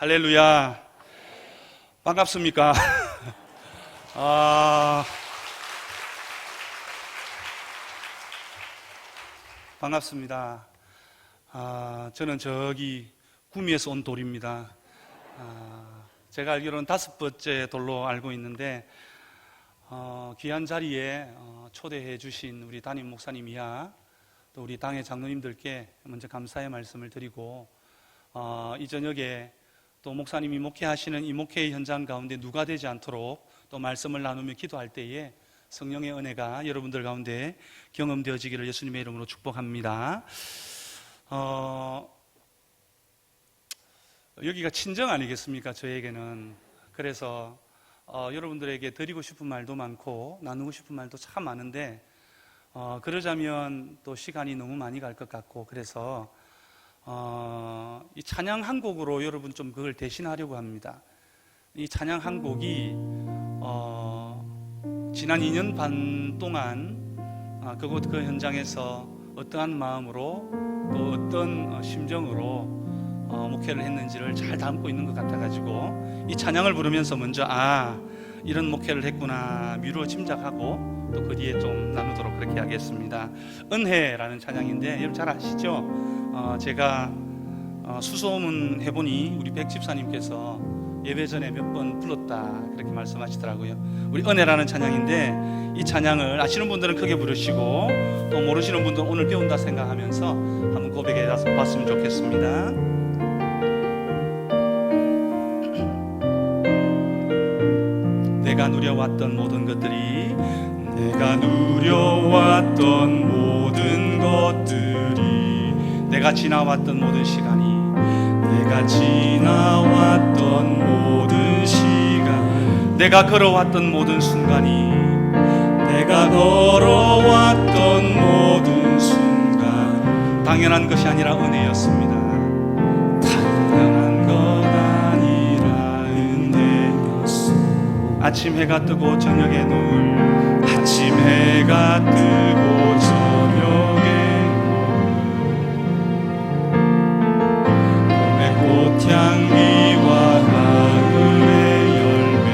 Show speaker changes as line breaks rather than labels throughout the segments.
할렐루야. 반갑습니까? 반갑습니다. 저는 저기 구미에서 온 돌입니다. 제가 알기로는 5번째 돌로 알고 있는데, 귀한 자리에 초대해 주신 우리 담임 목사님 이하 또 우리 당의 장로님들께 먼저 감사의 말씀을 드리고, 이 저녁에 또 목사님이 목회하시는 이 목회의 현장 가운데 누가 되지 않도록 또 말씀을 나누며 기도할 때에 성령의 은혜가 여러분들 가운데 경험되어지기를 예수님의 이름으로 축복합니다. 여기가 친정 아니겠습니까? 저에게는. 그래서 여러분들에게 드리고 싶은 말도 많고 나누고 싶은 말도 참 많은데, 그러자면 또 시간이 너무 많이 갈 것 같고, 그래서 이 찬양 한 곡으로 여러분 좀 그걸 대신하려고 합니다. 이 찬양 한 곡이 지난 2년 반 동안 그곳 그 현장에서 어떠한 마음으로 또 어떤 심정으로 목회를 했는지를 잘 담고 있는 것 같아가지고, 이 찬양을 부르면서 먼저 이런 목회를 했구나 미루어 짐작하고 또 그 뒤에 좀 나누도록 그렇게 하겠습니다. 은혜라는 찬양인데 여러분 잘 아시죠? 제가 수소문 해보니 우리 백 집사님께서 예배 전에 몇 번 불렀다 그렇게 말씀하시더라고요. 우리 은혜라는 찬양인데, 이 찬양을 아시는 분들은 크게 부르시고 또 모르시는 분들은 오늘 배운다 생각하면서 한번 고백해 봤으면 좋겠습니다. 내가 누려왔던 모든 것들이, 내가 누려왔던 모든 것들이, 내가 지나왔던 모든 시간이, 내가 지나왔던 모든 시간, 내가 걸어왔던 모든 순간이, 내가 걸어왔던 모든 순간, 당연한 것이 아니라 은혜였습니다. 당연한 것 아니라 은혜였소. 아침 해가 뜨고 저녁에 노을, 아침 해가 뜨고 저녁에 꽃향기와 가을의 열매,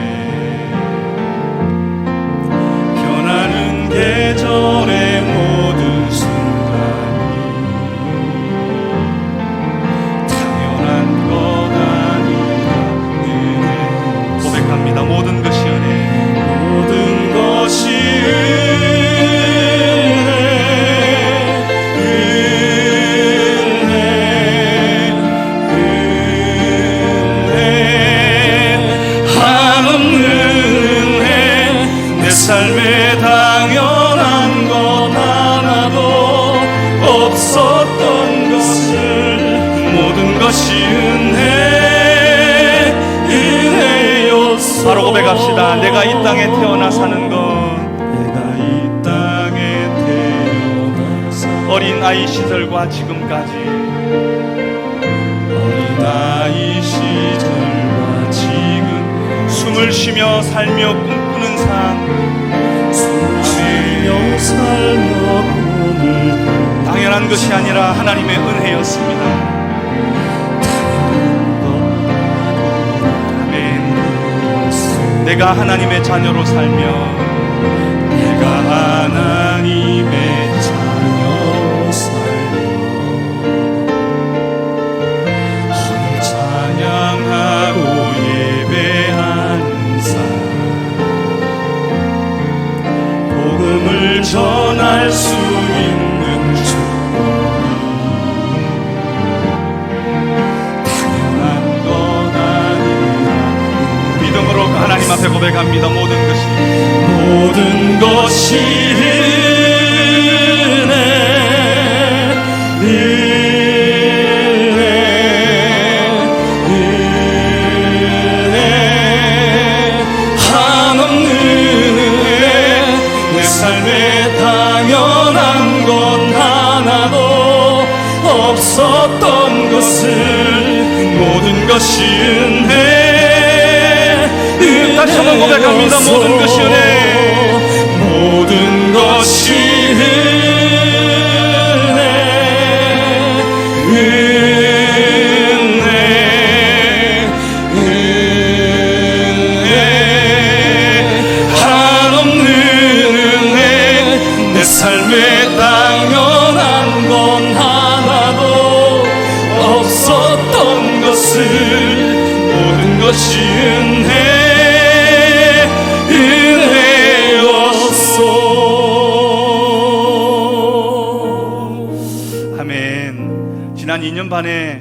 변하는 계절의 모든 순간이 당연한 것 아니라 은혜. 고백합니다. 모든 것이 은혜, 모든 것이 삶에 당연한 것 하나도 없었던 것을, 모든 것이 은혜였소. 바로 고백합시다. 내가 이 땅에 태어나 사는 것, 내가 이 땅에 태어나 사는 어린 아이 시절과 지금까지, 어린 아이 시절과 지금, 숨을 쉬며 살며 꿈꾸는 삶, 당연한 것이 아니라 하나님의 은혜였습니다. 아멘. 내가 하나님의 자녀로 살며, 내가 하나님의 자녀로 살며 오늘 찬양하고 예배하는 삶, 복음을 전할 수 있는 축복이 당연한 것 아니라. 믿음으로 하나님 앞에 고백합니다. 모든 것이 은혜, 한없는 내 삶에 당연한 것 하나도 없었던 것을, 모든 것이 은혜. 다시 한번 고백합니다. 모든 것이 은혜, 모든 것이 은혜, 은혜. 모든 것이 은혜였소. 아멘. 지난 2년 반에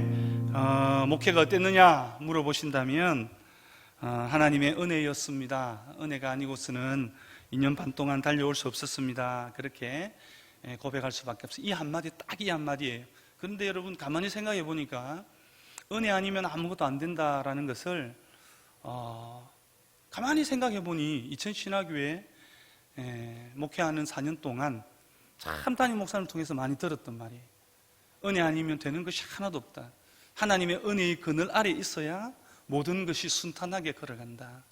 목회가 어땠느냐 물어보신다면 하나님의 은혜였습니다. 은혜가 아니고서는 2년 반 동안 달려올 수 없었습니다. 그렇게 고백할 수밖에 없어요. 이 한마디, 딱 이 한마디예요. 그런데 여러분 가만히 생각해 보니까 은혜 아니면 아무것도 안 된다라는 것을 가만히 생각해 보니 이천신화교회 목회하는 4년 동안 참 담임 목사님을 통해서 많이 들었던 말이에요. 은혜 아니면 되는 것이 하나도 없다. 하나님의 은혜의 그늘 아래 있어야 모든 것이 순탄하게 걸어간다.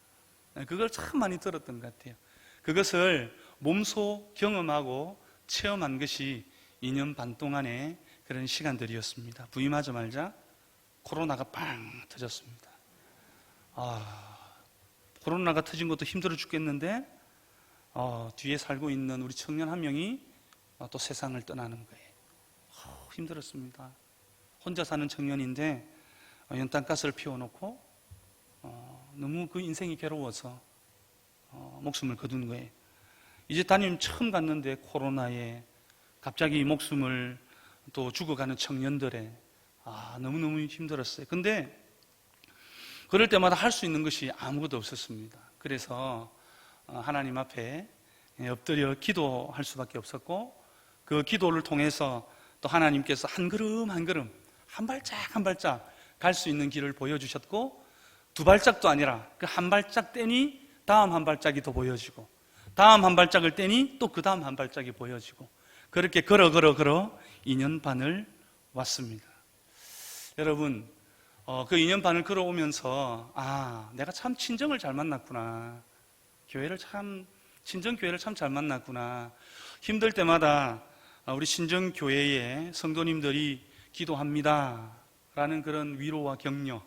그걸 참 많이 들었던 것 같아요. 그것을 몸소 경험하고 체험한 것이 2년 반 동안의 그런 시간들이었습니다. 부임하자마자 코로나가 빵 터졌습니다. 코로나가 터진 것도 힘들어 죽겠는데 뒤에 살고 있는 우리 청년 한 명이 또 세상을 떠나는 거예요. 힘들었습니다. 혼자 사는 청년인데 연탄가스를 피워놓고 너무 그 인생이 괴로워서 목숨을 거둔 거예요. 이제 담임 처음 갔는데 코로나에 갑자기 목숨을 또 죽어가는 청년들에 너무너무 힘들었어요. 근데 그럴 때마다 할 수 있는 것이 아무것도 없었습니다. 그래서 하나님 앞에 엎드려 기도할 수밖에 없었고, 그 기도를 통해서 또 하나님께서 한 걸음 한 걸음, 한 발짝 한 발짝 갈 수 있는 길을 보여주셨고, 두 발짝도 아니라 그 한 발짝 떼니 다음 한 발짝이 더 보여지고, 다음 한 발짝을 떼니 또 그 다음 한 발짝이 보여지고, 그렇게 걸어 2년 반을 왔습니다. 여러분, 그 2년 반을 걸어오면서 내가 참 친정을 잘 만났구나, 친정교회를 참 잘 만났구나. 힘들 때마다 우리 신정교회의 성도님들이 기도합니다 라는 그런 위로와 격려,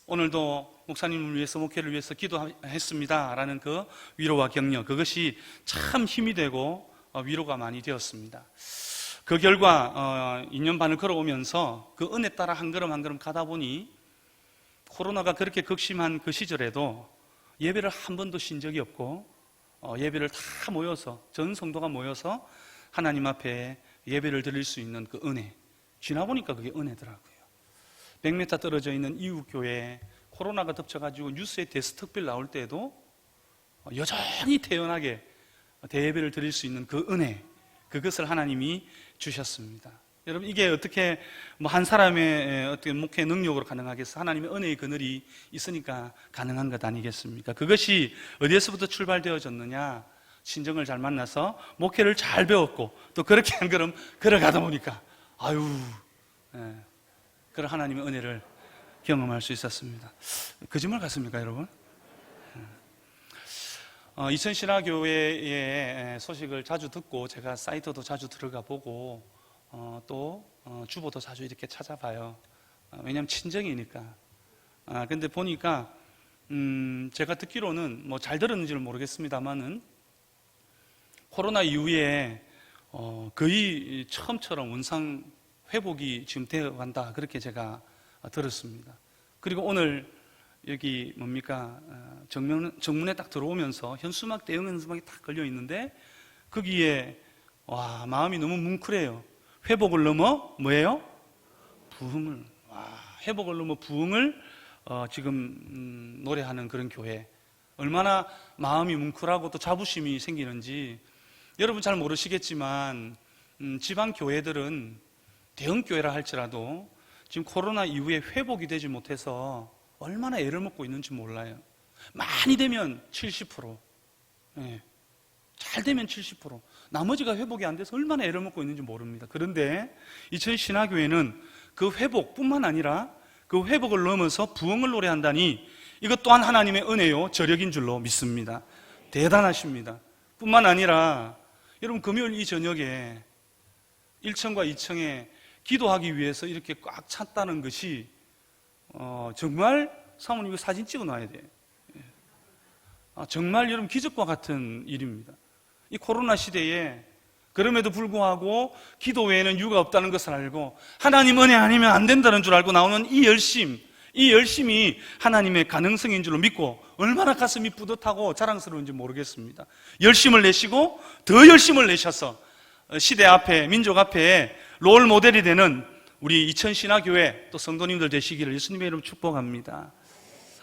오늘도 목사님을 위해서, 목회를 위해서 기도했습니다 라는 그 위로와 격려, 그것이 참 힘이 되고 위로가 많이 되었습니다. 그 결과 2년 반을 걸어오면서 그 은혜 따라 한 걸음 한 걸음 가다 보니 코로나가 그렇게 극심한 그 시절에도 예배를 한 번도 쉰 적이 없고, 예배를 다 모여서, 전 성도가 모여서 하나님 앞에 예배를 드릴 수 있는 그 은혜, 지나보니까 그게 은혜더라고요. 100m 떨어져 있는 이웃교회, 코로나가 덮쳐가지고 뉴스에 대스특별 나올 때에도 여전히 태연하게 대예배를 드릴 수 있는 그 은혜, 그것을 하나님이 주셨습니다. 여러분, 이게 어떻게 한 사람의 어떻게 목회 능력으로 가능하겠어? 하나님의 은혜의 그늘이 있으니까 가능한 것 아니겠습니까? 그것이 어디에서부터 출발되어졌느냐? 신정을 잘 만나서 목회를 잘 배웠고, 또 그렇게 한 걸음 걸어가다 보니까 그런 하나님의 은혜를 경험할 수 있었습니다. 거짓말 같습니까, 여러분? 이천신화교회의 소식을 자주 듣고, 제가 사이트도 자주 들어가 보고, 또 주보도 자주 이렇게 찾아봐요. 왜냐하면 친정이니까. 근데 보니까 제가 듣기로는 뭐 잘 들었는지는 모르겠습니다만은 코로나 이후에 거의 처음처럼 원상 회복이 지금 되어 간다, 그렇게 제가 들었습니다. 그리고 오늘 여기 정문에 딱 들어오면서 현수막, 대형 현수막이 딱 걸려 있는데, 거기에 마음이 너무 뭉클해요. 회복을 넘어 뭐예요? 부흥을. 회복을 넘어 부흥을 지금 노래하는 그런 교회. 얼마나 마음이 뭉클하고 또 자부심이 생기는지 여러분 잘 모르시겠지만, 지방 교회들은 대형 교회라 할지라도 지금 코로나 이후에 회복이 되지 못해서 얼마나 애를 먹고 있는지 몰라요. 많이 되면 70%, 잘 되면 70%, 나머지가 회복이 안 돼서 얼마나 애를 먹고 있는지 모릅니다. 그런데 이천신화교회는 그 회복뿐만 아니라 그 회복을 넘어서 부흥을 노래한다니, 이것 또한 하나님의 은혜요, 저력인 줄로 믿습니다. 대단하십니다. 뿐만 아니라 여러분, 금요일 이 저녁에 1층과 2층에 기도하기 위해서 이렇게 꽉 찼다는 것이 정말, 사모님 이거 사진 찍어 놔야 돼요. 정말 여러분 기적과 같은 일입니다. 이 코로나 시대에 그럼에도 불구하고 기도 외에는 이유가 없다는 것을 알고 하나님 은혜 아니면 안 된다는 줄 알고 나오는 이 열심이 하나님의 가능성인 줄로 믿고 얼마나 가슴이 뿌듯하고 자랑스러운지 모르겠습니다. 열심을 내시고 더 열심을 내셔서 시대 앞에, 민족 앞에 롤 모델이 되는 우리 이천신화교회 또 성도님들 되시기를 예수님의 이름으로 축복합니다.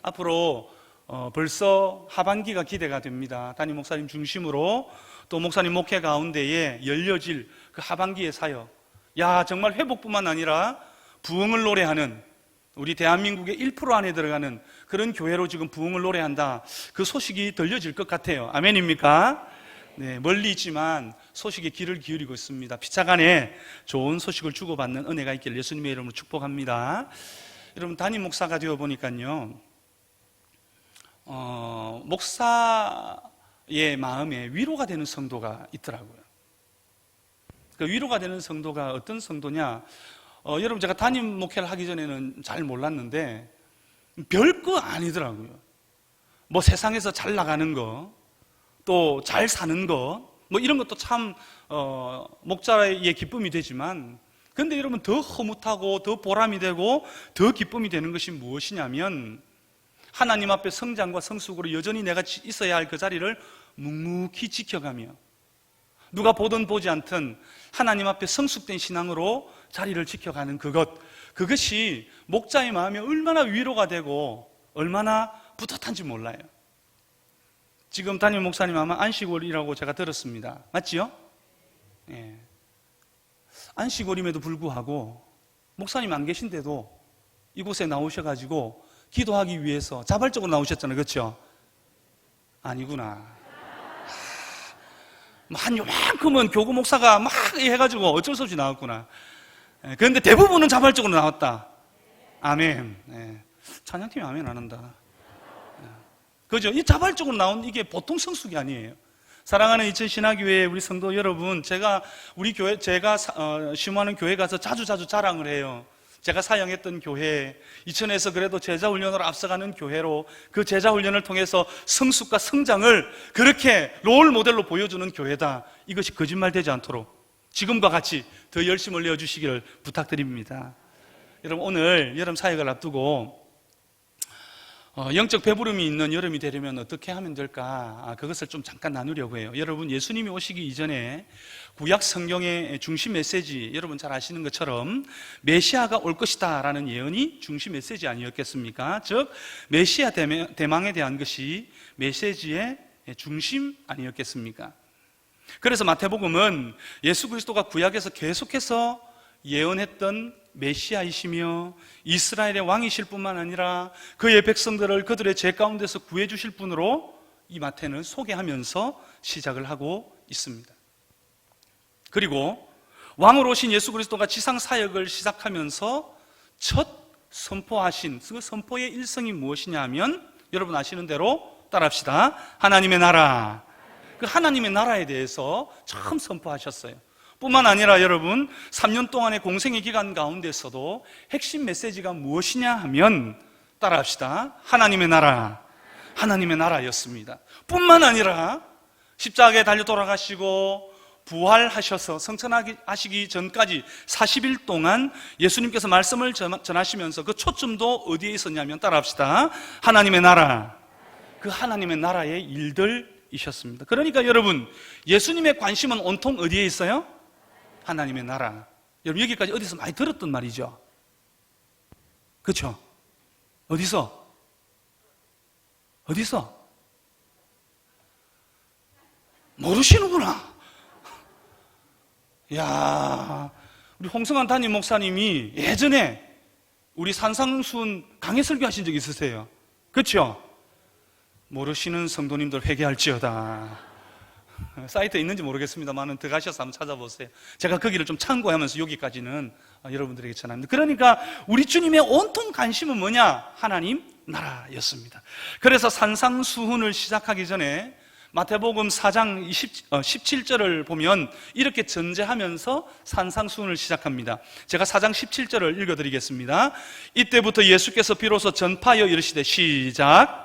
앞으로 벌써 하반기가 기대가 됩니다. 담임 목사님 중심으로 또 목사님 목회 가운데에 열려질 그 하반기의 사역, 정말 회복뿐만 아니라 부흥을 노래하는, 우리 대한민국의 1% 안에 들어가는 그런 교회로 지금 부흥을 노래한다, 그 소식이 들려질 것 같아요. 아멘입니까? 네, 멀리 있지만 소식에 귀를 기울이고 있습니다. 피차간에 좋은 소식을 주고받는 은혜가 있기를 예수님의 이름으로 축복합니다. 여러분, 담임 목사가 되어 보니까요, 목사의 마음에 위로가 되는 성도가 있더라고요. 그 위로가 되는 성도가 어떤 성도냐? 여러분, 제가 담임 목회를 하기 전에는 잘 몰랐는데 별거 아니더라고요. 뭐 세상에서 잘 나가는 거, 또 잘 사는 거, 뭐 이런 것도 참 목자의 기쁨이 되지만, 근데 여러분, 더 허무하고 더 보람이 되고 더 기쁨이 되는 것이 무엇이냐면, 하나님 앞에 성장과 성숙으로 여전히 내가 있어야 할 그 자리를 묵묵히 지켜가며 누가 보든 보지 않든 하나님 앞에 성숙된 신앙으로 자리를 지켜가는 그것이 목자의 마음에 얼마나 위로가 되고 얼마나 뿌듯한지 몰라요. 지금 담임 목사님 아마 안식월이라고 제가 들었습니다. 맞지요? 예. 안식월임에도 불구하고 목사님 안 계신데도 이곳에 나오셔가지고 기도하기 위해서 자발적으로 나오셨잖아요. 그렇죠? 아니구나. 한 요만큼은 교구 목사가 막 해가지고 어쩔 수 없이 나왔구나. 그런데 대부분은 자발적으로 나왔다. 아멘. 찬양팀이 아멘 안 한다. 그죠? 이 자발적으로 나온 이게 보통 성숙이 아니에요. 사랑하는 이천신화교회 우리 성도 여러분, 제가 심호하는 교회 가서 자주 자랑을 해요. 제가 사역했던 교회, 이천에서 그래도 제자훈련으로 앞서가는 교회로, 그 제자훈련을 통해서 성숙과 성장을 그렇게 롤 모델로 보여주는 교회다. 이것이 거짓말 되지 않도록 지금과 같이 더 열심을 내어주시기를 부탁드립니다. 여러분, 오늘 여름 사역을 앞두고 영적 배부름이 있는 여름이 되려면 어떻게 하면 될까? 그것을 좀 잠깐 나누려고 해요. 여러분, 예수님이 오시기 이전에 구약 성경의 중심 메시지, 여러분 잘 아시는 것처럼 메시아가 올 것이다 라는 예언이 중심 메시지 아니었겠습니까? 즉 메시아 대망에 대한 것이 메시지의 중심 아니었겠습니까? 그래서 마태복음은 예수 그리스도가 구약에서 계속해서 예언했던 메시아이시며 이스라엘의 왕이실 뿐만 아니라 그의 백성들을 그들의 죄 가운데서 구해 주실 분으로 이 마태는 소개하면서 시작을 하고 있습니다. 그리고 왕으로 오신 예수 그리스도가 지상 사역을 시작하면서 첫 선포하신 그 선포의 일성이 무엇이냐 하면, 여러분 아시는 대로 따라합시다. 하나님의 나라. 그 하나님의 나라에 대해서 처음 선포하셨어요. 뿐만 아니라 여러분, 3년 동안의 공생의 기간 가운데서도 핵심 메시지가 무엇이냐 하면, 따라합시다. 하나님의 나라, 하나님의 나라였습니다. 뿐만 아니라 십자가에 달려 돌아가시고 부활하셔서 성천하시기 전까지 40일 동안 예수님께서 말씀을 전하시면서 그 초점도 어디에 있었냐면, 따라합시다. 하나님의 나라, 그 하나님의 나라의 일들이셨습니다. 그러니까 여러분, 예수님의 관심은 온통 어디에 있어요? 하나님의 나라. 여러분, 여기까지 어디서 많이 들었던 말이죠. 그렇죠? 어디서? 모르시는구나. 야, 우리 홍성환 담임 목사님이 예전에 우리 산상순 강해 설교하신 적 있으세요? 그렇죠? 모르시는 성도님들 회개할지어다. 사이트에 있는지 모르겠습니다만 들어가셔서 한번 찾아보세요. 제가 거기를 좀 참고하면서 여기까지는 여러분들에게 전합니다. 그러니까 우리 주님의 온통 관심은 뭐냐? 하나님 나라였습니다. 그래서 산상수훈을 시작하기 전에 마태복음 4장 17절을 보면 이렇게 전제하면서 산상수훈을 시작합니다. 제가 4장 17절을 읽어드리겠습니다. 이때부터 예수께서 비로소 전파하여 이르시되, 시작.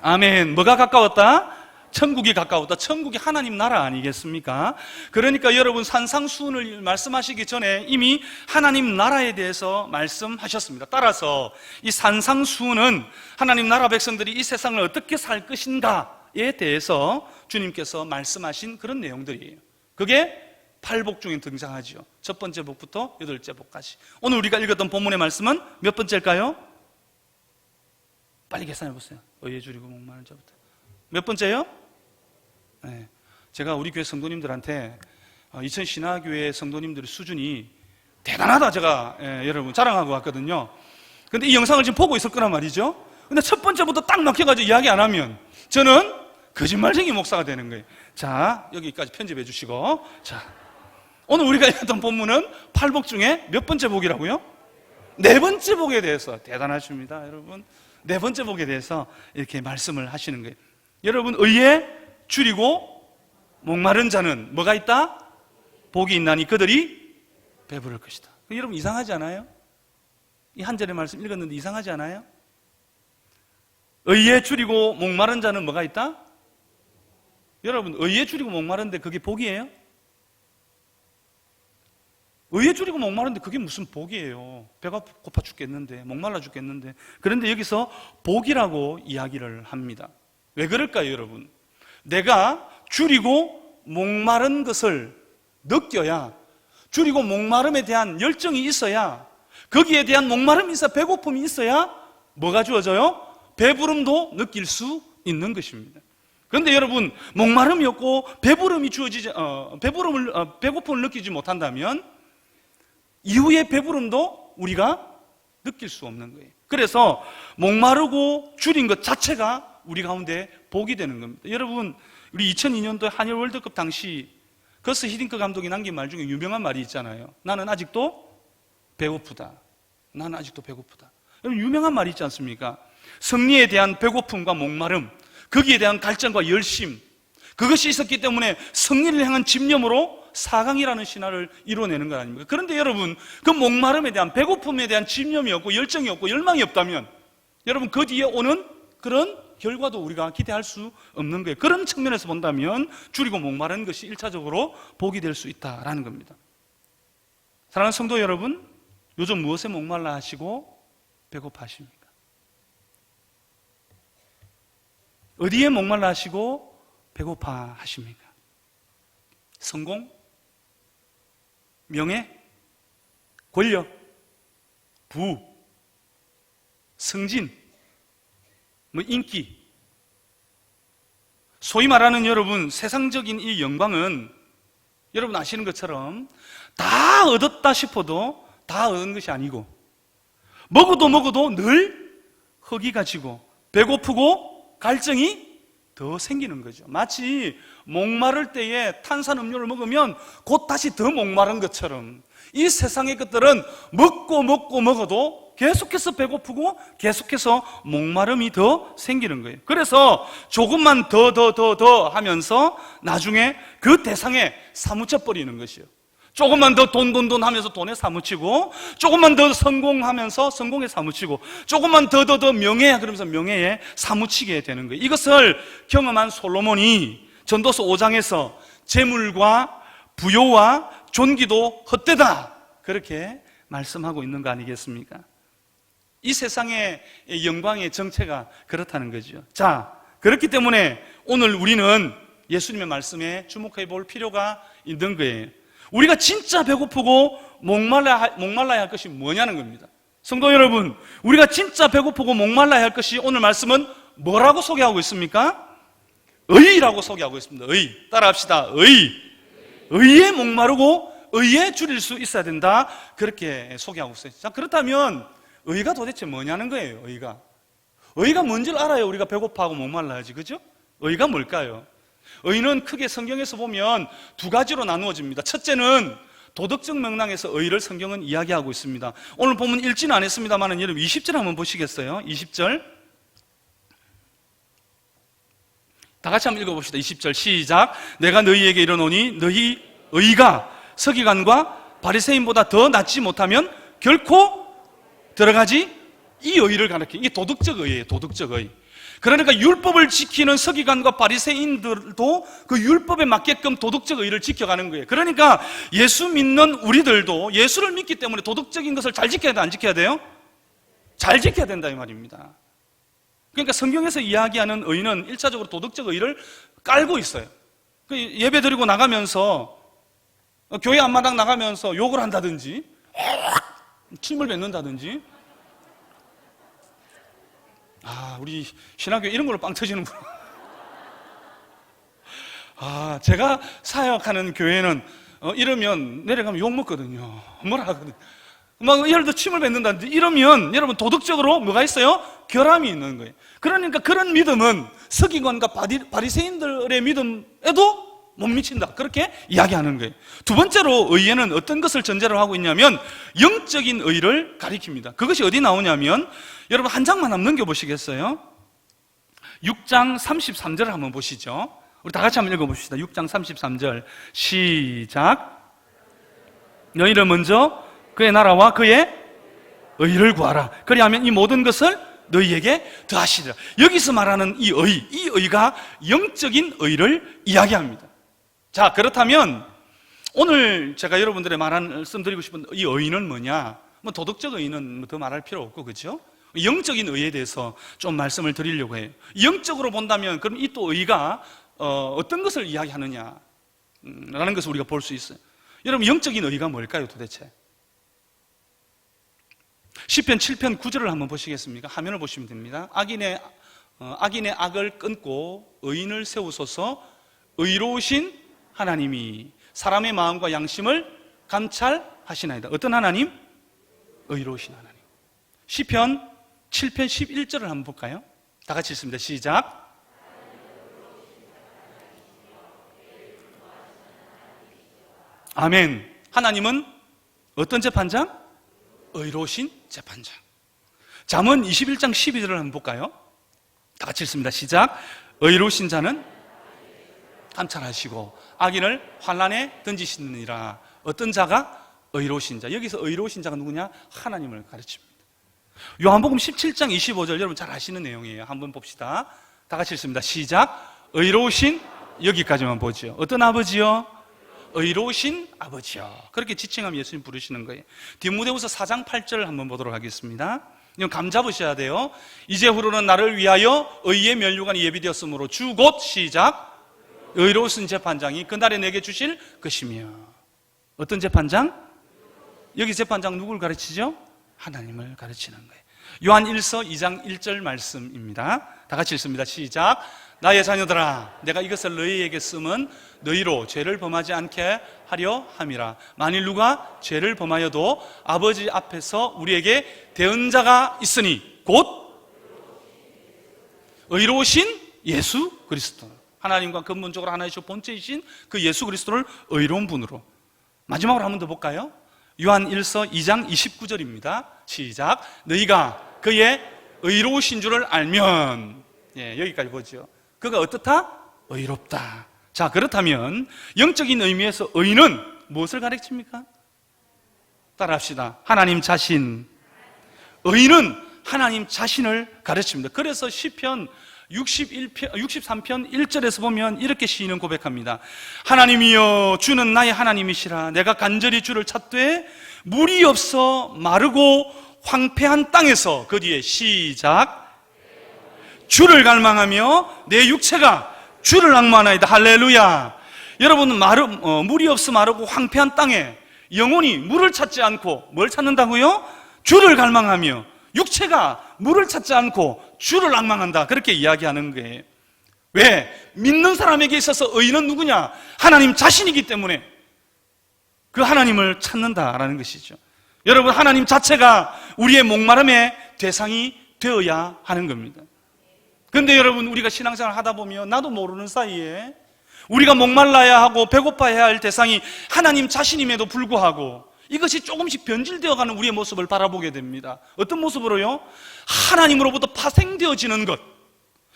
아멘. 뭐가 가까웠다? 천국이 가까웠다. 천국이 하나님 나라 아니겠습니까? 그러니까 여러분 산상수훈을 말씀하시기 전에 이미 하나님 나라에 대해서 말씀하셨습니다. 따라서 이 산상수훈은 하나님 나라 백성들이 이 세상을 어떻게 살 것인가에 대해서 주님께서 말씀하신 그런 내용들이에요. 그게 8복 중에 등장하죠. 첫 번째 복부터 8째 복까지. 오늘 우리가 읽었던 본문의 말씀은 몇 번째일까요? 빨리 계산해 보세요. 의에 줄이고 목마른 자부터. 몇 번째요? 네. 제가 우리 교회 성도님들한테 이천 신화교회 성도님들의 수준이 대단하다 제가 여러분 자랑하고 왔거든요. 근데 이 영상을 지금 보고 있을 거란 말이죠. 근데 첫 번째부터 딱 막혀가지고 이야기 안 하면 저는 거짓말쟁이 목사가 되는 거예요. 자, 여기까지 편집해 주시고, 자, 오늘 우리가 읽었던 본문은 8복 중에 몇 번째 복이라고요? 4번째 복에 대해서. 대단하십니다 여러분. 4번째 복에 대해서 이렇게 말씀을 하시는 거예요. 여러분, 의에 줄이고 목마른 자는 뭐가 있다? 복이 있나니 그들이 배부를 것이다. 여러분 이상하지 않아요? 이 한 절의 말씀 읽었는데 이상하지 않아요? 의에 줄이고 목마른 자는 뭐가 있다? 여러분 의에 줄이고 목마른데 그게 복이에요? 의에 줄이고 목마른데 그게 무슨 복이에요? 배가 고파 죽겠는데, 목말라 죽겠는데. 그런데 여기서 복이라고 이야기를 합니다. 왜 그럴까요, 여러분? 내가 줄이고 목마른 것을 느껴야, 줄이고 목마름에 대한 열정이 있어야, 거기에 대한 목마름이 있어야, 배고픔이 있어야 뭐가 주어져요? 배부름도 느낄 수 있는 것입니다. 그런데 여러분, 목마름이 없고 배부름이 주어지지, 배고픔을 느끼지 못한다면 이후의 배부름도 우리가 느낄 수 없는 거예요. 그래서 목마르고 줄인 것 자체가 우리 가운데 복이 되는 겁니다. 여러분, 우리 2002년도 한일 월드컵 당시 거스 히딩크 감독이 남긴 말 중에 유명한 말이 있잖아요. 나는 아직도 배고프다. 나는 아직도 배고프다. 여러분, 유명한 말이 있지 않습니까? 승리에 대한 배고픔과 목마름, 거기에 대한 갈증과 열심, 그것이 있었기 때문에 승리를 향한 집념으로 4강이라는 신화를 이루어내는 것 아닙니까? 그런데 여러분, 그 목마름에 대한, 배고픔에 대한 집념이 없고 열정이 없고 열망이 없다면 여러분 그 뒤에 오는 그런 결과도 우리가 기대할 수 없는 거예요. 그런 측면에서 본다면 줄이고 목마른 것이 1차적으로 복이 될 수 있다라는 겁니다. 사랑하는 성도 여러분, 요즘 무엇에 목말라 하시고 배고파 하십니까? 어디에 목말라 하시고 배고파 하십니까? 성공? 명예? 권력? 부? 승진? 인기? 소위 말하는 여러분 세상적인 이 영광은 여러분 아시는 것처럼 다 얻었다 싶어도 다 얻은 것이 아니고 먹어도 늘 허기가 지고 배고프고 갈증이 더 생기는 거죠. 마치 목마를 때에 탄산음료를 먹으면 곧 다시 더 목마른 것처럼 이 세상의 것들은 먹어도 계속해서 배고프고 계속해서 목마름이 더 생기는 거예요. 그래서 조금만 더 하면서 나중에 그 대상에 사무쳐 버리는 것이요. 조금만 더 돈 하면서 돈에 사무치고, 조금만 더 성공하면서 성공에 사무치고, 조금만 더 명예 그러면서 명예에 사무치게 되는 거예요. 이것을 경험한 솔로몬이 전도서 5장에서 재물과 부요와 존귀도 헛되다 그렇게 말씀하고 있는 거 아니겠습니까? 이 세상의 영광의 정체가 그렇다는 거죠. 자, 그렇기 때문에 오늘 우리는 예수님의 말씀에 주목해 볼 필요가 있는 거예요. 우리가 진짜 배고프고 목말라야 할 것이 뭐냐는 겁니다. 성도 여러분, 우리가 진짜 배고프고 목말라야 할 것이 오늘 말씀은 뭐라고 소개하고 있습니까? 의라고 소개하고 있습니다. 의. 따라합시다. 의에 목마르고 의에 줄일 수 있어야 된다. 그렇게 소개하고 있어요. 자, 그렇다면 의가 도대체 뭐냐는 거예요. 의가 뭔지를 알아야 우리가 배고파하고 목말라야지, 그죠? 의가 뭘까요? 의는 크게 성경에서 보면 두 가지로 나누어집니다. 첫째는 도덕적 맥락에서 의를 성경은 이야기하고 있습니다. 오늘 보면 읽지는 않았습니다만 여러분 20절 한번 보시겠어요? 20절 다 같이 한번 읽어봅시다. 20절 시작. 내가 너희에게 이르노니 너희 의가 서기관과 바리새인보다 더 낫지 못하면 결코 들어가지. 이 의를 가르쳐. 이게 도덕적 의예요. 도덕적 의. 그러니까 율법을 지키는 서기관과 바리새인들도 그 율법에 맞게끔 도덕적 의를 지켜가는 거예요. 그러니까 예수 믿는 우리들도 예수를 믿기 때문에 도덕적인 것을 잘 지켜야 돼, 안 지켜야 돼요? 잘 지켜야 된다 이 말입니다. 그러니까 성경에서 이야기하는 의는 1차적으로 도덕적 의를 깔고 있어요. 예배 드리고 나가면서 교회 앞마당 나가면서 욕을 한다든지 침을 뱉는다든지, 우리 신학교 이런 걸로 빵 터지는구나. 제가 사역하는 교회는 이러면 내려가면 욕 먹거든요. 뭐라 하거든요. 막 예를 들어 침을 뱉는다든지 이러면 여러분 도덕적으로 뭐가 있어요? 결함이 있는 거예요. 그러니까 그런 믿음은 서기관과 바리새인들의 믿음에도 못 미친다, 그렇게 이야기하는 거예요. 두 번째로 의에는 어떤 것을 전제로 하고 있냐면 영적인 의를 가리킵니다. 그것이 어디 나오냐면 여러분 한 장만 한번 넘겨보시겠어요? 6장 33절을 한번 보시죠. 우리 다 같이 한번 읽어봅시다. 6장 33절 시작. 너희를 먼저 그의 나라와 그의 의를 구하라. 그리하면 이 모든 것을 너희에게 더하시리라. 여기서 말하는 이 의가 영적인 의를 이야기합니다. 자, 그렇다면 오늘 제가 여러분들의 말씀드리고 싶은 이 의는 뭐냐? 뭐 도덕적 의는 더 말할 필요 없고, 그렇죠? 영적인 의에 대해서 좀 말씀을 드리려고 해요. 영적으로 본다면 그럼 이 또 의가 어떤 것을 이야기하느냐 라는 것을 우리가 볼 수 있어요. 여러분 영적인 의가 뭘까요 도대체? 시편 7편 9절을 한번 보시겠습니까? 화면을 보시면 됩니다. 악인의 악을 끊고 의인을 세우소서. 의로우신 하나님이 사람의 마음과 양심을 감찰하시나이다. 어떤 하나님? 의로우신 하나님. 시편 7편 11절을 한번 볼까요? 다 같이 읽습니다. 시작. 아멘. 하나님은 어떤 재판장? 의로우신 재판장. 잠언 21장 12절을 한번 볼까요? 다 같이 읽습니다. 시작. 의로우신 자는 감찰하시고 악인을 환난에 던지시느니라. 어떤 자가? 의로우신 자. 여기서 의로우신 자가 누구냐? 하나님을 가르칩니다. 요한복음 17장 25절 여러분 잘 아시는 내용이에요. 한번 봅시다. 다 같이 읽습니다. 시작. 의로우신, 여기까지만 보죠. 어떤 아버지요? 의로우신 아버지요. 그렇게 지칭하면 예수님 부르시는 거예요. 디모데후서 4장 8절을 한번 보도록 하겠습니다. 이건 감 잡으셔야 돼요. 이제후로는 나를 위하여 의의 면류관이 예비되었으므로 주 곧 시작. 의로우신 재판장이 그날에 내게 주실 것이며. 어떤 재판장? 여기 재판장 누구를 가르치죠? 하나님을 가르치는 거예요. 요한 1서 2장 1절 말씀입니다. 다 같이 읽습니다. 시작. 나의 자녀들아, 내가 이것을 너희에게 쓰면 너희로 죄를 범하지 않게 하려 함이라. 만일 누가 죄를 범하여도 아버지 앞에서 우리에게 대언자가 있으니 곧 의로우신 예수 그리스도. 하나님과 근본적으로 하나이시고 본체이신 그 예수 그리스도를 의로운 분으로. 마지막으로 한 번 더 볼까요? 요한 1서 2장 29절입니다. 시작. 너희가 그의 의로우신 줄을 알면. 여기까지 보죠. 그가 어떻다? 의롭다. 자, 그렇다면 영적인 의미에서 의는 무엇을 가르칩니까? 따라합시다. 하나님 자신. 의는 하나님 자신을 가르칩니다. 그래서 시편 63편 1절에서 보면 이렇게 시인은 고백합니다. 하나님이여, 주는 나의 하나님이시라. 내가 간절히 주를 찾되 물이 없어 마르고 황폐한 땅에서. 그 뒤에 시작. 주를 갈망하며 내 육체가 주를 낭만하이다. 할렐루야. 여러분, 물이 없어 마르고 황폐한 땅에 영혼이 물을 찾지 않고 뭘 찾는다고요? 주를 갈망하며 육체가 물을 찾지 않고 주를 낭망한다. 그렇게 이야기하는 거예요. 왜? 믿는 사람에게 있어서 의인은 누구냐? 하나님 자신이기 때문에 그 하나님을 찾는다라는 것이죠. 여러분, 하나님 자체가 우리의 목마름의 대상이 되어야 하는 겁니다. 그런데 여러분, 우리가 신앙생활 하다 보면 나도 모르는 사이에 우리가 목말라야 하고 배고파해야 할 대상이 하나님 자신임에도 불구하고 이것이 조금씩 변질되어가는 우리의 모습을 바라보게 됩니다. 어떤 모습으로요? 하나님으로부터 파생되어지는 것,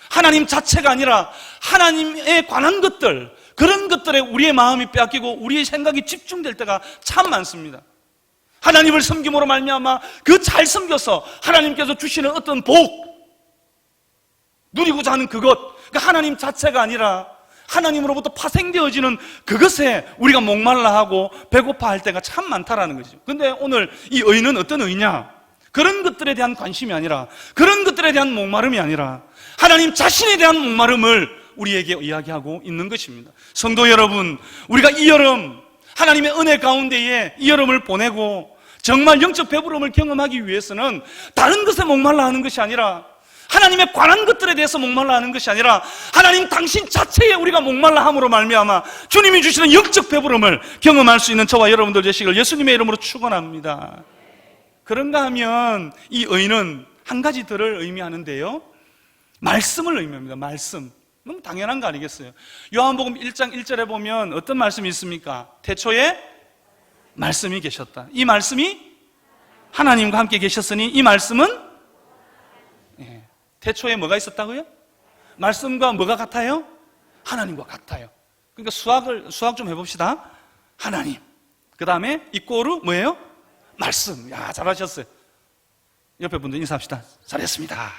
하나님 자체가 아니라 하나님에 관한 것들, 그런 것들에 우리의 마음이 빼앗기고 우리의 생각이 집중될 때가 참 많습니다. 하나님을 섬김으로 말미암아 그 잘 섬겨서 하나님께서 주시는 어떤 복, 누리고자 하는 그것, 그러니까 하나님 자체가 아니라 하나님으로부터 파생되어지는 그것에 우리가 목말라 하고 배고파할 때가 참 많다라는 거죠. 근데 오늘 이 의는 어떤 의냐? 그런 것들에 대한 관심이 아니라, 그런 것들에 대한 목마름이 아니라 하나님 자신에 대한 목마름을 우리에게 이야기하고 있는 것입니다. 성도 여러분, 우리가 이 여름 하나님의 은혜 가운데에 이 여름을 보내고 정말 영적 배부름을 경험하기 위해서는 다른 것에 목말라 하는 것이 아니라, 하나님의 관한 것들에 대해서 목말라 하는 것이 아니라 하나님 당신 자체에 우리가 목말라 함으로 말미암아 주님이 주시는 영적 배부름을 경험할 수 있는 저와 여러분들 되시기를 예수님의 이름으로 축원합니다. 그런가 하면 이 의는 한 가지 들을 의미하는데요, 말씀을 의미합니다. 말씀. 너무 당연한 거 아니겠어요? 요한복음 1장 1절에 보면 어떤 말씀이 있습니까? 태초에 말씀이 계셨다. 이 말씀이 하나님과 함께 계셨으니 이 말씀은 태초에 뭐가 있었다고요? 말씀과 뭐가 같아요? 하나님과 같아요. 그러니까 수학 좀 해봅시다. 하나님, 그 다음에 이꼬르 뭐예요? 말씀. 야, 잘하셨어요. 옆에 분들 인사합시다. 잘했습니다.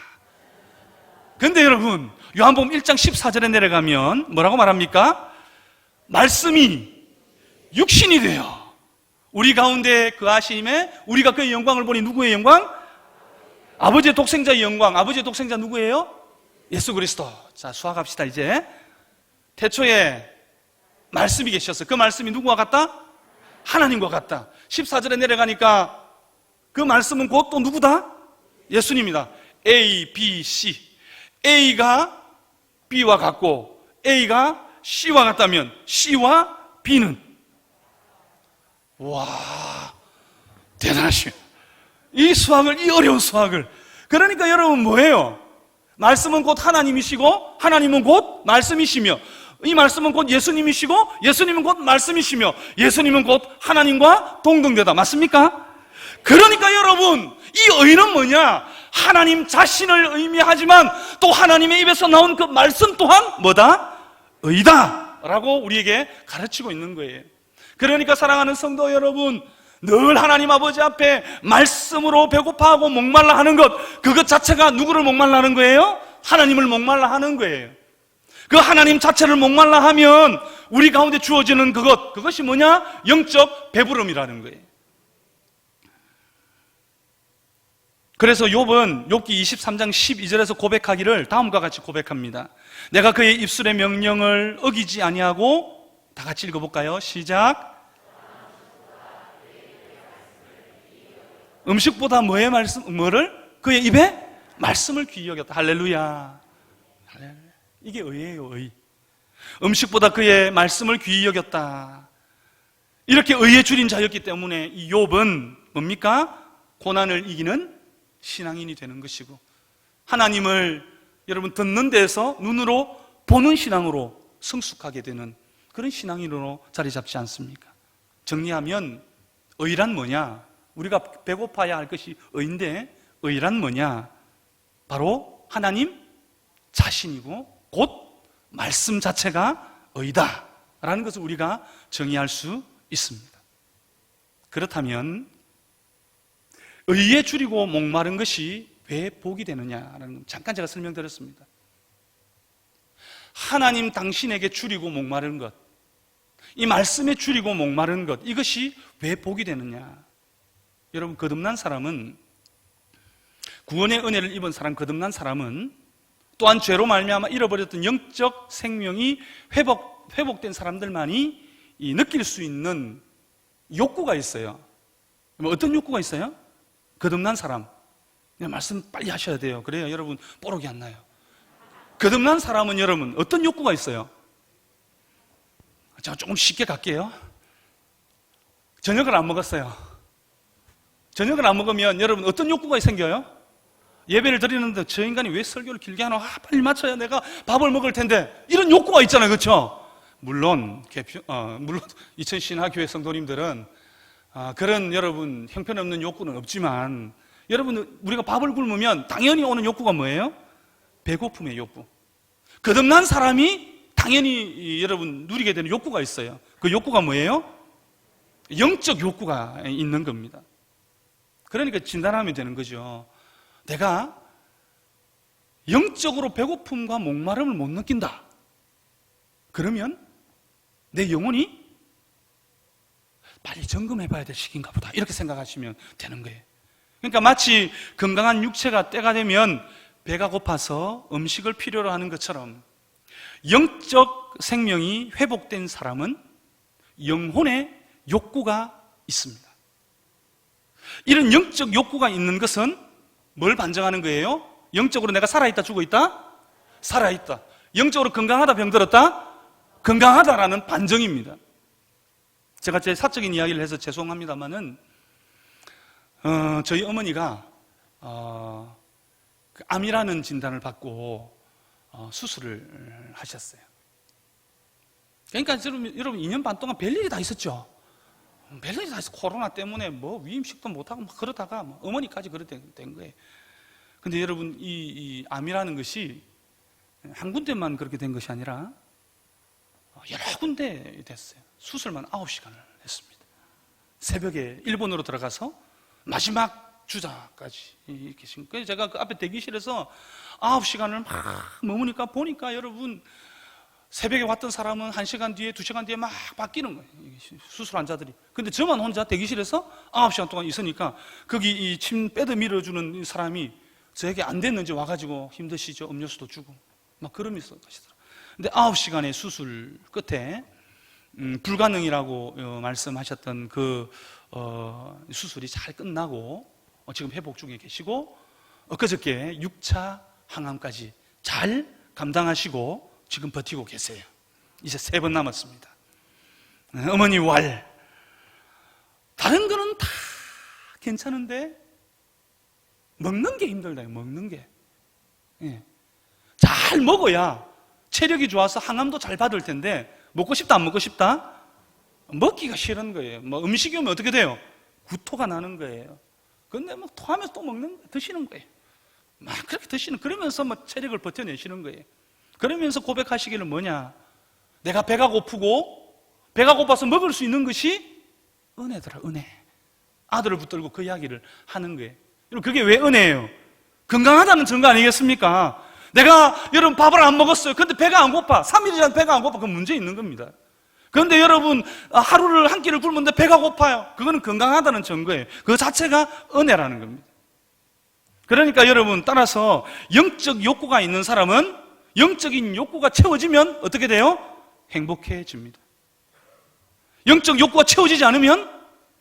근데 여러분, 요한복음 1장 14절에 내려가면 뭐라고 말합니까? 말씀이 육신이 되어 우리 가운데 거하심에 우리가 그의 영광을 보니 누구의 영광? 아버지의 독생자의 영광. 아버지의 독생자 누구예요? 예수 그리스도. 자, 수학합시다. 이제 태초에 말씀이 계셨어요. 그 말씀이 누구와 같다? 하나님과 같다. 14절에 내려가니까 그 말씀은 곧 또 누구다? 예수님이다. A, B, C. A가 B와 같고 A가 C와 같다면 C와 B는, 와, 대단하시오. 이 수학을, 이 어려운 수학을. 그러니까 여러분 뭐예요? 말씀은 곧 하나님이시고 하나님은 곧 말씀이시며, 이 말씀은 곧 예수님이시고 예수님은 곧 말씀이시며 예수님은 곧 하나님과 동등되다. 맞습니까? 그러니까 여러분, 이 의는 뭐냐? 하나님 자신을 의미하지만 또 하나님의 입에서 나온 그 말씀 또한 뭐다? 의다 라고 우리에게 가르치고 있는 거예요. 그러니까 사랑하는 성도 여러분, 늘 하나님 아버지 앞에 말씀으로 배고파하고 목말라 하는 것, 그것 자체가 누구를 목말라 하는 거예요? 하나님을 목말라 하는 거예요. 그 하나님 자체를 목말라 하면 우리 가운데 주어지는 그것이 뭐냐? 영적 배부름이라는 거예요. 그래서 욥은 욥기 23장 12절에서 고백하기를 다음과 같이 고백합니다. 내가 그의 입술의 명령을 어기지 아니하고, 다 같이 읽어볼까요? 시작. 음식보다 뭐의 말씀, 뭐를? 그의 입에 말씀을 귀히 여겼다. 할렐루야. 할렐루야. 이게 의예요, 의. 음식보다 그의 말씀을 귀히 여겼다. 이렇게 의에 줄인 자였기 때문에 이 욥은 뭡니까? 고난을 이기는 신앙인이 되는 것이고, 하나님을 여러분 듣는 데에서 눈으로 보는 신앙으로 성숙하게 되는 그런 신앙인으로 자리 잡지 않습니까? 정리하면 의란 뭐냐? 우리가 배고파야 할 것이 의인데, 의란 뭐냐? 바로 하나님 자신이고 곧 말씀 자체가 의다 라는 것을 우리가 정의할 수 있습니다. 그렇다면 의에 줄이고 목마른 것이 왜 복이 되느냐라는 것, 잠깐 제가 설명드렸습니다. 하나님 당신에게 줄이고 목마른 것, 이 말씀에 줄이고 목마른 것, 이것이 왜 복이 되느냐? 여러분, 거듭난 사람은, 구원의 은혜를 입은 사람, 거듭난 사람은 또한 죄로 말미암아 잃어버렸던 영적 생명이 회복된 사람들만이 느낄 수 있는 욕구가 있어요. 어떤 욕구가 있어요? 거듭난 사람, 말씀 빨리 하셔야 돼요. 그래야 여러분 뽀록이 안 나요. 거듭난 사람은 여러분 어떤 욕구가 있어요? 제가 조금 쉽게 갈게요. 저녁을 안 먹었어요. 저녁을 안 먹으면 여러분 어떤 욕구가 생겨요? 예배를 드리는데 저 인간이 왜 설교를 길게 하나? 빨리 마쳐야 내가 밥을 먹을 텐데. 이런 욕구가 있잖아요. 그렇죠? 물론 2000신학교회 성도님들은 그런 여러분 형편없는 욕구는 없지만, 여러분 우리가 밥을 굶으면 당연히 오는 욕구가 뭐예요? 배고픔의 욕구. 거듭난 사람이 당연히 여러분 누리게 되는 욕구가 있어요. 그 욕구가 뭐예요? 영적 욕구가 있는 겁니다. 그러니까 진단하면 되는 거죠. 내가 영적으로 배고픔과 목마름을 못 느낀다. 그러면 내 영혼이 빨리 점검해봐야 될 시기인가 보다, 이렇게 생각하시면 되는 거예요. 그러니까 마치 건강한 육체가 때가 되면 배가 고파서 음식을 필요로 하는 것처럼 영적 생명이 회복된 사람은 영혼의 욕구가 있습니다. 이런 영적 욕구가 있는 것은 뭘 반증하는 거예요? 영적으로 내가 살아있다, 죽어있다? 살아있다. 영적으로 건강하다, 병들었다? 건강하다라는 반증입니다. 제가 제 사적인 이야기를 해서 죄송합니다만은 저희 어머니가 암이라는 진단을 받고 수술을 하셨어요. 그러니까 여러분 2년 반 동안 별일이 다 있었죠. 별일이 다 있어. 코로나 때문에 뭐 위임식도 못하고 막 그러다가 어머니까지 그렇게 된 거예요. 근데 여러분 이 암이라는 것이 한 군데만 그렇게 된 것이 아니라 여러 군데 됐어요. 수술만 9시간을 했습니다. 새벽에 일본으로 들어가서 마지막 주자까지 이렇게. 그래서 제가 그 앞에 대기실에서 9시간을 막 머무니까 보니까 여러분 새벽에 왔던 사람은 1시간 뒤에 2시간 뒤에 막 바뀌는 거예요, 수술 환자들이. 근데 저만 혼자 대기실에서 9시간 동안 있으니까 거기 이 침 빼드 밀어주는 사람이 저에게 안 됐는지 와가지고 힘드시죠? 음료수도 주고 막 그러면서 가시더라고요. 근데 9시간의 수술 끝에 불가능이라고 말씀하셨던 그 수술이 잘 끝나고 지금 회복 중에 계시고 엊그저께 6차 항암까지 잘 감당하시고 지금 버티고 계세요. 이제 3번 남았습니다. 어머니 왈. 다른 거는 다 괜찮은데 먹는 게 힘들다. 먹는 게. 예. 잘 먹어야 체력이 좋아서 항암도 잘 받을 텐데 먹고 싶다 안 먹고 싶다? 먹기가 싫은 거예요. 뭐 음식이 오면 어떻게 돼요? 구토가 나는 거예요. 근데 뭐 토하면서 또 드시는 거예요. 막 그렇게 드시는, 그러면서 뭐 체력을 버텨내시는 거예요. 그러면서 고백하시기를 뭐냐? 내가 배가 고프고 배가 고파서 먹을 수 있는 것이 은혜더라, 은혜. 아들을 붙들고 그 이야기를 하는 거예요. 여러분 그게 왜 은혜예요? 건강하다는 증거 아니겠습니까? 내가 여러분 밥을 안 먹었어요. 근데 배가 안 고파. 3일 이상 배가 안 고파. 그건 문제 있는 겁니다. 그런데 여러분 하루를 한 끼를 굶는데 배가 고파요. 그거는 건강하다는 증거예요. 그 자체가 은혜라는 겁니다. 그러니까 여러분 따라서 영적 욕구가 있는 사람은 영적인 욕구가 채워지면 어떻게 돼요? 행복해집니다. 영적 욕구가 채워지지 않으면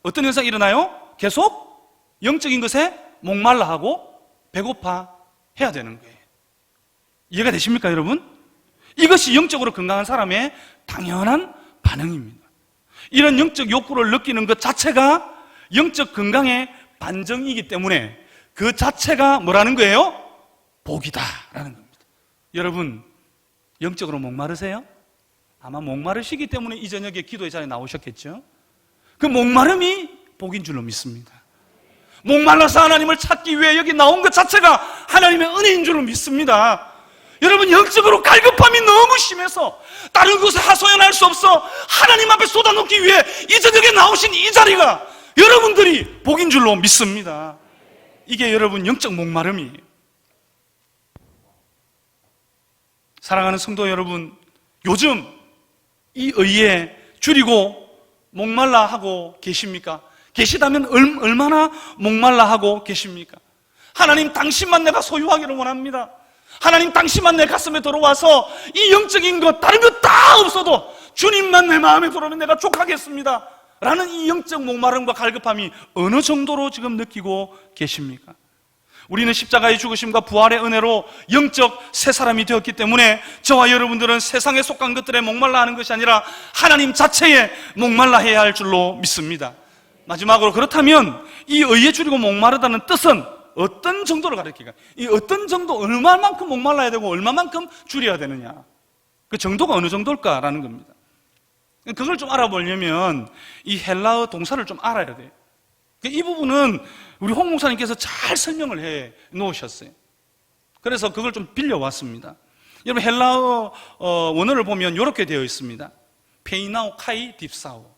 어떤 현상이 일어나요? 계속 영적인 것에 목말라 하고 배고파 해야 되는 거예요. 이해가 되십니까, 여러분? 이것이 영적으로 건강한 사람의 당연한 반응입니다. 이런 영적 욕구를 느끼는 것 자체가 영적 건강의 반증이기 때문에 그 자체가 뭐라는 거예요? 복이다라는 겁니다. 여러분, 영적으로 목마르세요? 아마 목마르시기 때문에 이 저녁에 기도의 자리에 나오셨겠죠? 그 목마름이 복인 줄로 믿습니다. 목말라서 하나님을 찾기 위해 여기 나온 것 자체가 하나님의 은혜인 줄로 믿습니다. 여러분 영적으로 갈급함이 너무 심해서 다른 곳에 하소연할 수 없어 하나님 앞에 쏟아놓기 위해 이 저녁에 나오신 이 자리가 여러분들이 복인 줄로 믿습니다. 이게 여러분 영적 목마름이에요. 사랑하는 성도 여러분, 요즘 이 의에 줄이고 목말라 하고 계십니까? 계시다면 얼마나 목말라 하고 계십니까? 하나님 당신만 내가 소유하기를 원합니다. 하나님 당신만 내 가슴에 들어와서 이 영적인 것 다른 것 다 없어도 주님만 내 마음에 들어오면 내가 족하겠습니다 라는 이 영적 목마름과 갈급함이 어느 정도로 지금 느끼고 계십니까? 우리는 십자가의 죽으심과 부활의 은혜로 영적 새 사람이 되었기 때문에 저와 여러분들은 세상에 속한 것들에 목말라 하는 것이 아니라 하나님 자체에 목말라 해야 할 줄로 믿습니다. 마지막으로, 그렇다면 이 의에 줄이고 목마르다는 뜻은 어떤 정도를 가리킬까? 이 어떤 정도, 얼마만큼 목말라야 되고 얼마만큼 줄여야 되느냐, 그 정도가 어느 정도일까라는 겁니다. 그걸 좀 알아보려면 이 헬라어 동사를 좀 알아야 돼요. 이 부분은 우리 홍 목사님께서 잘 설명을 해 놓으셨어요. 그래서 그걸 좀 빌려왔습니다. 여러분 헬라어 원어를 보면 이렇게 되어 있습니다. 페이나오 카이 딥사오.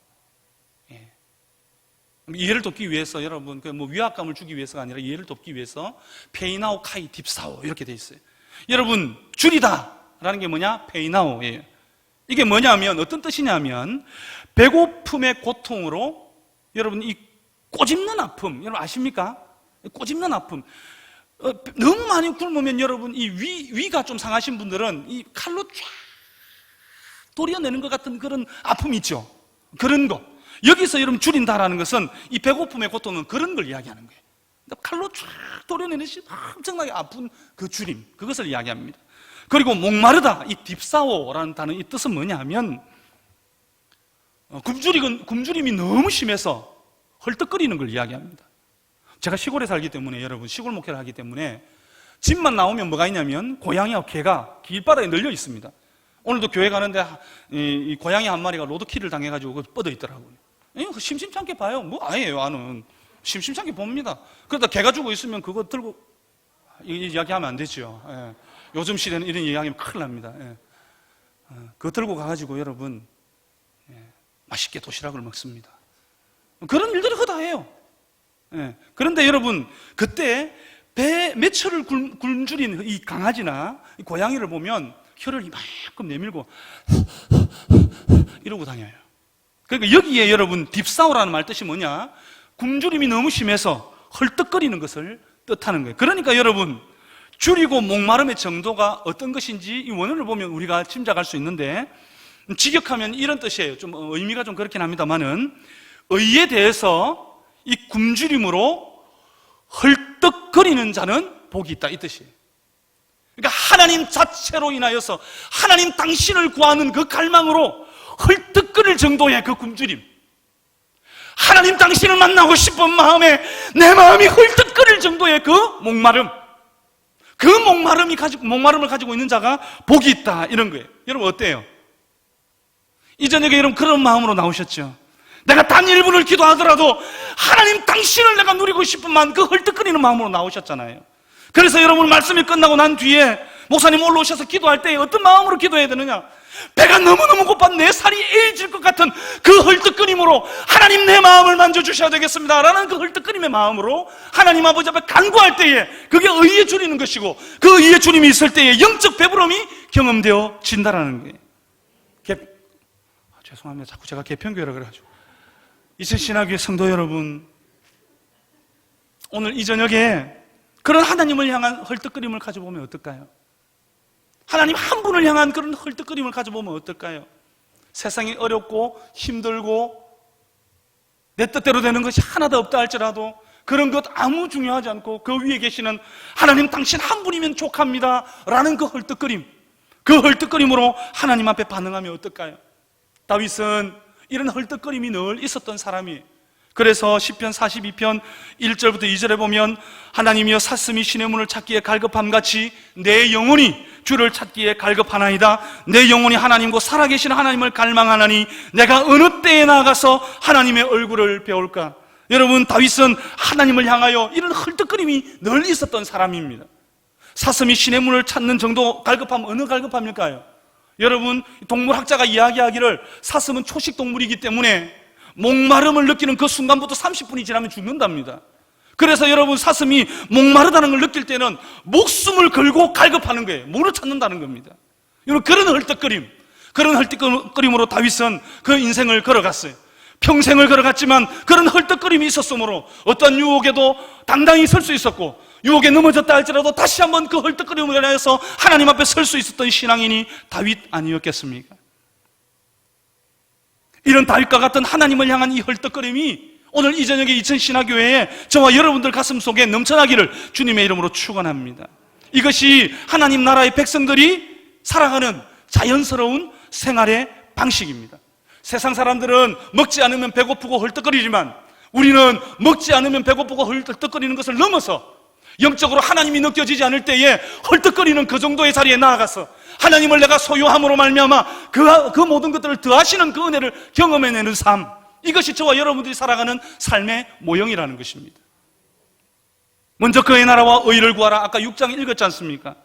이해를 돕기 위해서 여러분 뭐 위압감을 주기 위해서가 아니라 이해를 돕기 위해서 페이나오 카이 딥사오 이렇게 되어 있어요. 여러분, 줄이다라는 게 뭐냐? 페이나오예요. 이게 뭐냐면, 어떤 뜻이냐면, 배고픔의 고통으로 여러분 이 꼬집는 아픔, 여러분 아십니까? 꼬집는 아픔. 너무 많이 굶으면 여러분 이 위가 좀 상하신 분들은 이 칼로 쫙 도려내는 것 같은 그런 아픔이 있죠. 그런 거. 여기서 여러분 줄인다라는 것은 이 배고픔의 고통은 그런 걸 이야기하는 거예요. 그러니까 칼로 쫙 도려내는 엄청나게 아픈 그 줄임, 그것을 이야기합니다. 그리고 목마르다, 이 딥사오라는 단어, 이 뜻은 뭐냐 하면 굶주림이 너무 심해서 헐떡거리는 걸 이야기합니다. 제가 시골에 살기 때문에, 여러분 시골 목회를 하기 때문에 집만 나오면 뭐가 있냐면 고양이와 개가 길바닥에 널려 있습니다. 오늘도 교회 가는데 이 고양이 한 마리가 로드킬을 당해가지고 뻗어 있더라고요. 심심치 않게 봐요. 뭐 아예요, 아는 심심치 않게 봅니다. 그러다 개가 죽어 있으면 그거 들고 이야기하면 안 되죠. 예. 요즘 시대는 이런 이야기하면 큰일 납니다. 예. 그거 들고 가가지고 여러분 맛있게 도시락을 먹습니다. 그런 일들이 허다해요. 예. 그런데 여러분, 그때 배 며칠을 굶주린 이 강아지나 이 고양이를 보면 혀를 이만큼 내밀고 이러고 다녀요. 그러니까 여기에 여러분 딥사오라는 말 뜻이 뭐냐? 굶주림이 너무 심해서 헐떡거리는 것을 뜻하는 거예요. 그러니까 여러분, 줄이고 목마름의 정도가 어떤 것인지 이 원어를 보면 우리가 짐작할 수 있는데, 직역하면 이런 뜻이에요. 좀 의미가 좀 그렇긴 합니다만은, 의에 대해서 이 굶주림으로 헐떡거리는 자는 복이 있다, 이 뜻이에요. 그러니까 하나님 자체로 인하여서 하나님 당신을 구하는 그 갈망으로 헐떡거릴 정도의 그 굶주림, 하나님 당신을 만나고 싶은 마음에 내 마음이 헐떡거릴 정도의 그 목마름, 그 목마름을 가지고 있는 자가 복이 있다, 이런 거예요. 여러분 어때요? 이 저녁에 여러분 그런 마음으로 나오셨죠? 내가 단 1분을 기도하더라도 하나님 당신을 내가 누리고 싶은 마음, 그 헐떡거리는 마음으로 나오셨잖아요. 그래서 여러분 말씀이 끝나고 난 뒤에 목사님 올라오셔서 기도할 때 어떤 마음으로 기도해야 되느냐? 배가 너무너무 고파 내 살이 에어질 것 같은 그 헐떡거림으로 하나님 내 마음을 만져주셔야 되겠습니다 라는 그 헐떡거림의 마음으로 하나님 아버지 앞에 간구할 때에 그게 의에 줄이는 것이고, 그 의에 줄임이 있을 때에 영적 배부름이 경험되어진다라는 거예요. 죄송합니다. 자꾸 제가 개편교회라 그래가지고. 이천신학교의 성도 여러분, 오늘 이 저녁에 그런 하나님을 향한 헐떡거림을 가져보면 어떨까요? 하나님 한 분을 향한 그런 헐떡거림을 가져보면 어떨까요? 세상이 어렵고 힘들고 내 뜻대로 되는 것이 하나도 없다 할지라도 그런 것 아무 중요하지 않고 그 위에 계시는 하나님 당신 한 분이면 족합니다 라는 그 헐떡거림, 그 헐떡거림으로 하나님 앞에 반응하면 어떨까요? 다윗은 이런 헐떡거림이 늘 있었던 사람이에요. 그래서 시편 42편 1절부터 2절에 보면 하나님이여 사슴이 신의 문을 찾기에 갈급함같이 내 영혼이 주를 찾기에 갈급하나이다. 내 영혼이 하나님과 살아계신 하나님을 갈망하나니 내가 어느 때에 나가서 하나님의 얼굴을 배울까? 여러분, 다윗은 하나님을 향하여 이런 헐떡거림이 늘 있었던 사람입니다. 사슴이 신의 문을 찾는 정도 갈급함, 어느 갈급함일까요? 여러분, 동물학자가 이야기하기를 사슴은 초식 동물이기 때문에 목마름을 느끼는 그 순간부터 30분이 지나면 죽는답니다. 그래서 여러분, 사슴이 목마르다는 걸 느낄 때는 목숨을 걸고 갈급하는 거예요. 물을 찾는다는 겁니다. 여러분, 그런 헐떡거림으로 다윗은 그 인생을 걸어갔어요. 평생을 걸어갔지만 그런 헐떡거림이 있었으므로 어떤 유혹에도 당당히 설 수 있었고, 유혹에 넘어졌다 할지라도 다시 한번 그 헐떡거림을 인하여서 하나님 앞에 설 수 있었던 신앙인이 다윗 아니었겠습니까? 이런 다윗과 같은 하나님을 향한 이 헐떡거림이 오늘 이 저녁에 이천신학교회에 저와 여러분들 가슴 속에 넘쳐나기를 주님의 이름으로 축원합니다. 이것이 하나님 나라의 백성들이 살아가는 자연스러운 생활의 방식입니다. 세상 사람들은 먹지 않으면 배고프고 헐떡거리지만 우리는 먹지 않으면 배고프고 헐떡거리는 것을 넘어서 영적으로 하나님이 느껴지지 않을 때에 헐떡거리는 그 정도의 자리에 나아가서 하나님을 내가 소유함으로 말미암아 그 모든 것들을 더하시는 그 은혜를 경험해내는 삶, 이것이 저와 여러분들이 살아가는 삶의 모형이라는 것입니다. 먼저 그의 나라와 의를 구하라. 아까 6장 읽었지 않습니까?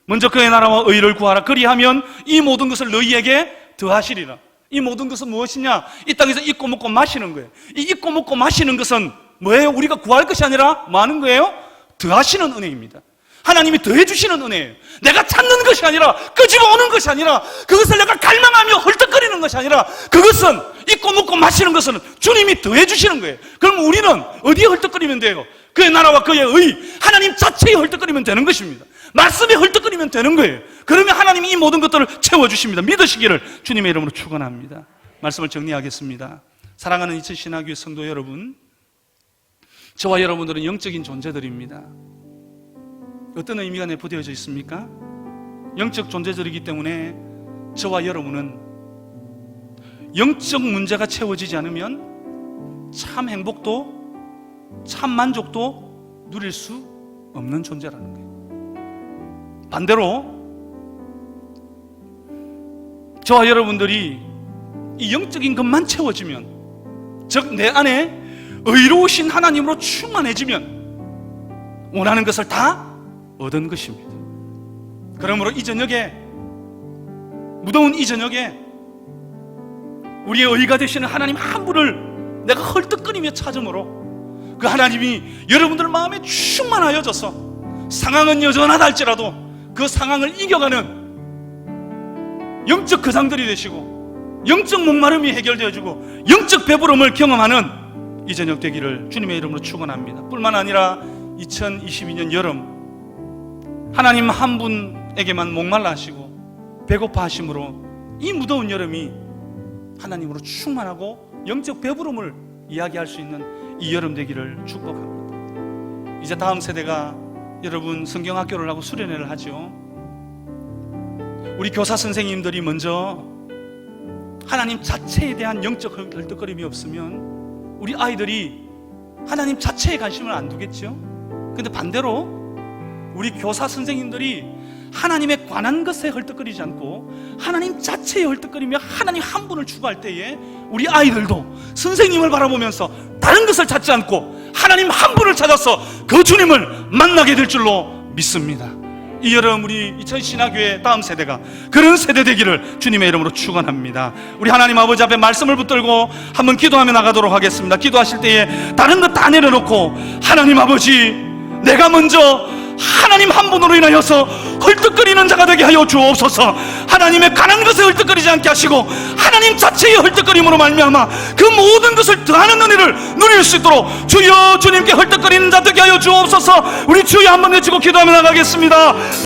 먼저 그의 나라와 의를 구하라. 그리하면 이 모든 것을 너희에게 더하시리라. 이 모든 것은 무엇이냐? 이 땅에서 입고 먹고 마시는 거예요. 이 입고 먹고 마시는 것은 뭐예요? 우리가 구할 것이 아니라 뭐 하는 거예요? 더하시는 은혜입니다. 하나님이 더해 주시는 은혜예요. 내가 찾는 것이 아니라, 끄집어 오는 것이 아니라, 그것을 내가 갈망하며 헐떡거리는 것이 아니라, 그것은 입고 먹고 마시는 것은 주님이 더해 주시는 거예요. 그럼 우리는 어디에 헐떡거리면 돼요? 그의 나라와 그의 의, 하나님 자체에 헐떡거리면 되는 것입니다. 말씀에 헐떡거리면 되는 거예요. 그러면 하나님이 이 모든 것들을 채워주십니다. 믿으시기를 주님의 이름으로 축원합니다. 말씀을 정리하겠습니다. 사랑하는 이천신학교의 성도 여러분, 저와 여러분들은 영적인 존재들입니다. 어떤 의미가 내포되어져 있습니까? 영적 존재들이기 때문에 저와 여러분은 영적 문제가 채워지지 않으면 참 행복도 참 만족도 누릴 수 없는 존재라는 거예요. 반대로 저와 여러분들이 이 영적인 것만 채워지면, 즉 내 안에 의로우신 하나님으로 충만해지면 원하는 것을 다 얻은 것입니다. 그러므로 이 저녁에, 무더운 이 저녁에 우리의 의가 되시는 하나님 한 분을 내가 헐떡거리며 찾음으로 그 하나님이 여러분들 마음에 충만하여져서 상황은 여전하다 할지라도 그 상황을 이겨가는 영적 거장들이 되시고 영적 목마름이 해결되어지고 영적 배부름을 경험하는 이 저녁 되기를 주님의 이름으로 축원합니다. 뿐만 아니라 2022년 여름 하나님 한 분에게만 목말라 하시고 배고파 하심으로 이 무더운 여름이 하나님으로 충만하고 영적 배부름을 이야기할 수 있는 이 여름 되기를 축복합니다. 이제 다음 세대가 여러분 성경학교를 하고 수련회를 하죠. 우리 교사 선생님들이 먼저 하나님 자체에 대한 영적 헐떡거림이 없으면 우리 아이들이 하나님 자체에 관심을 안 두겠죠. 근데 반대로 우리 교사 선생님들이 하나님에 관한 것에 헐떡거리지 않고 하나님 자체에 헐떡거리며 하나님 한 분을 추구할 때에 우리 아이들도 선생님을 바라보면서 다른 것을 찾지 않고 하나님 한 분을 찾아서 그 주님을 만나게 될 줄로 믿습니다. 이 여름 우리 이천신학교의 다음 세대가 그런 세대 되기를 주님의 이름으로 축원합니다. 우리 하나님 아버지 앞에 말씀을 붙들고 한번 기도하며 나가도록 하겠습니다. 기도하실 때에 다른 것 다 내려놓고 하나님 아버지, 내가 먼저 하나님 한 분으로 인하여서 헐떡거리는 자가 되게 하여 주옵소서. 하나님의 가난 것에 헐떡거리지 않게 하시고 하나님 자체의 헐떡거림으로 말미암아 그 모든 것을 더하는 은혜를 누릴 수 있도록 주여, 주님께 헐떡거리는 자 되게 하여 주옵소서. 우리 주여 한번 외치고 기도하며 나가겠습니다.